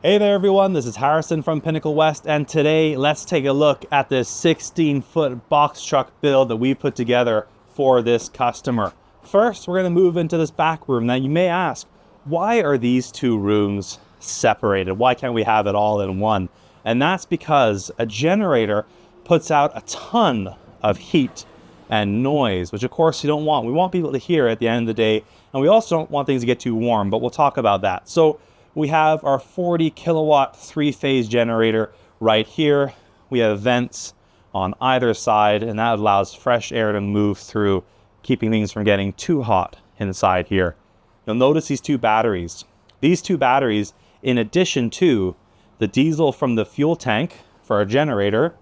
Hey there everyone, this is Harrison from Pinnacle West, and today let's take a look at this 16-foot box truck build that we put together for this customer. First, we're going to move into this back room. Now you may ask, why are these two rooms separated? Why can't we have it all in one? And that's because a generator puts out a ton of heat and noise, which of course you don't want. We want people to hear at the end of the day, and we also don't want things to get too warm, but we'll talk about that. So we have our 40 kilowatt three-phase generator right here. We have vents on either side, and that allows fresh air to move through, keeping things from getting too hot inside here. You'll notice these two batteries. These two batteries, in addition to the diesel from the fuel tank for our generator,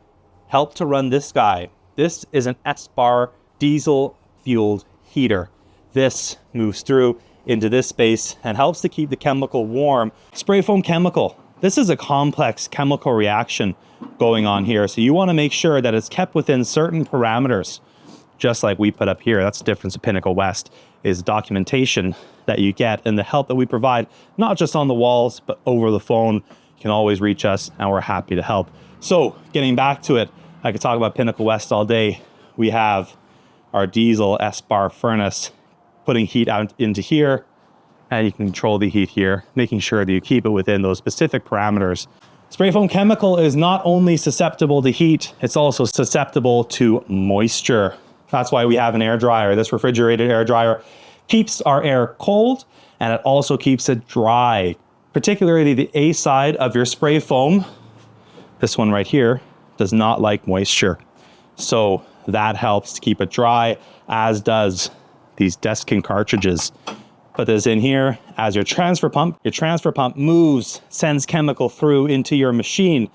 help to run this guy. This is an S-bar diesel-fueled heater. This moves through into this space and helps to keep the chemical warm. Spray foam chemical. This is a complex chemical reaction going on here, so you want to make sure that it's kept within certain parameters, just like we put up here. That's the difference of Pinnacle West, is documentation that you get and the help that we provide, not just on the walls, but over the phone. You can always reach us and we're happy to help. So getting back to it, I could talk about Pinnacle West all day. We have our diesel S-bar furnace putting heat out into here, and you can control the heat here, making sure that you keep it within those specific parameters. Spray foam chemical is not only susceptible to heat, it's also susceptible to moisture. That's why we have an air dryer. This refrigerated air dryer keeps our air cold, and it also keeps it dry. Particularly the A side of your spray foam, this one right here, does not like moisture. So that helps to keep it dry, as does these Deskin cartridges. Put this in here as your transfer pump. Your transfer pump moves, sends chemical through into your machine.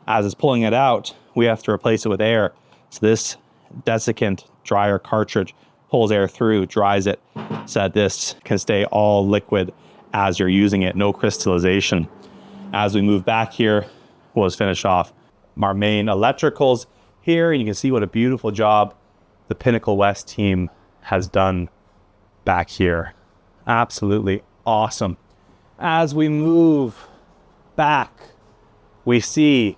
As it's pulling it out, we have to replace it with air. So this desiccant dryer cartridge pulls air through, dries it, so that this can stay all liquid as you're using it, no crystallization. As we move back here, we'll just finish off our main electricals here, and you can see what a beautiful job the Pinnacle West team has done back here. Absolutely awesome. As we move back, we see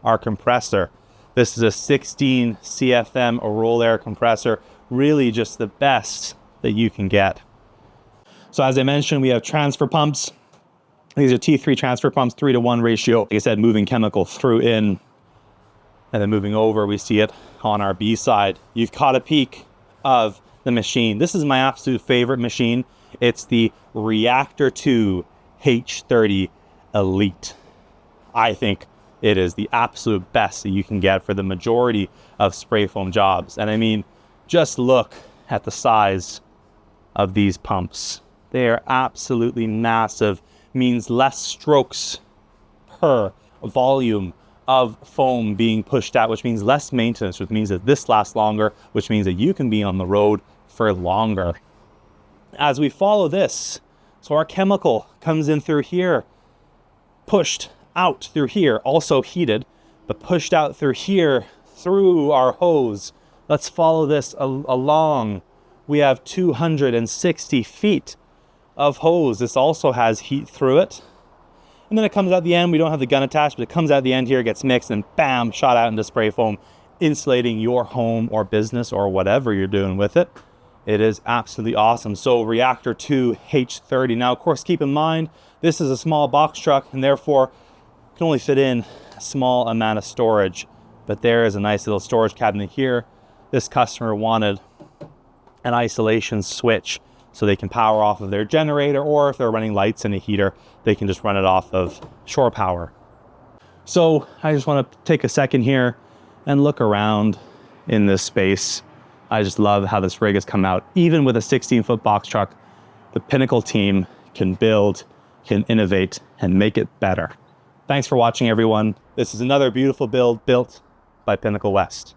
our compressor. This is a 16 CFM roll air compressor, really just the best that you can get. So as I mentioned, we have transfer pumps. These are T3 transfer pumps, 3-to-1 ratio. Like I said, moving chemical through in, and then moving over, we see it on our B side. You've caught a peek of the machine. This is my absolute favorite machine. It's the Reactor 2 H-30 Elite. I think it is the absolute best that you can get for the majority of spray foam jobs. And I mean, just look at the size of these pumps. They are absolutely massive. Means less strokes per volume of foam being pushed out, which means less maintenance, which means that this lasts longer, which means that you can be on the road for longer. As we follow this, so our chemical comes in through here, pushed out through here, also heated, but pushed out through here, through our hose. Let's follow this along. We have 260 feet of hose. This also has heat through it. And then it comes out the end. We don't have the gun attached, but it comes out the end here, gets mixed, and bam, shot out into spray foam, insulating your home or business or whatever you're doing with it. It is absolutely awesome. So Reactor 2 H-30. Now, of course, keep in mind, this is a small box truck, and therefore can only fit in a small amount of storage. But there is a nice little storage cabinet here. This customer wanted an isolation switch so they can power off of their generator, or if they're running lights in a heater, they can just run it off of shore power. So I just want to take a second here and look around in this space. I just love how this rig has come out. Even with a 16-foot box truck, the Pinnacle team can build, can innovate, and make it better. Thanks for watching, everyone. This is another beautiful build built by Pinnacle West.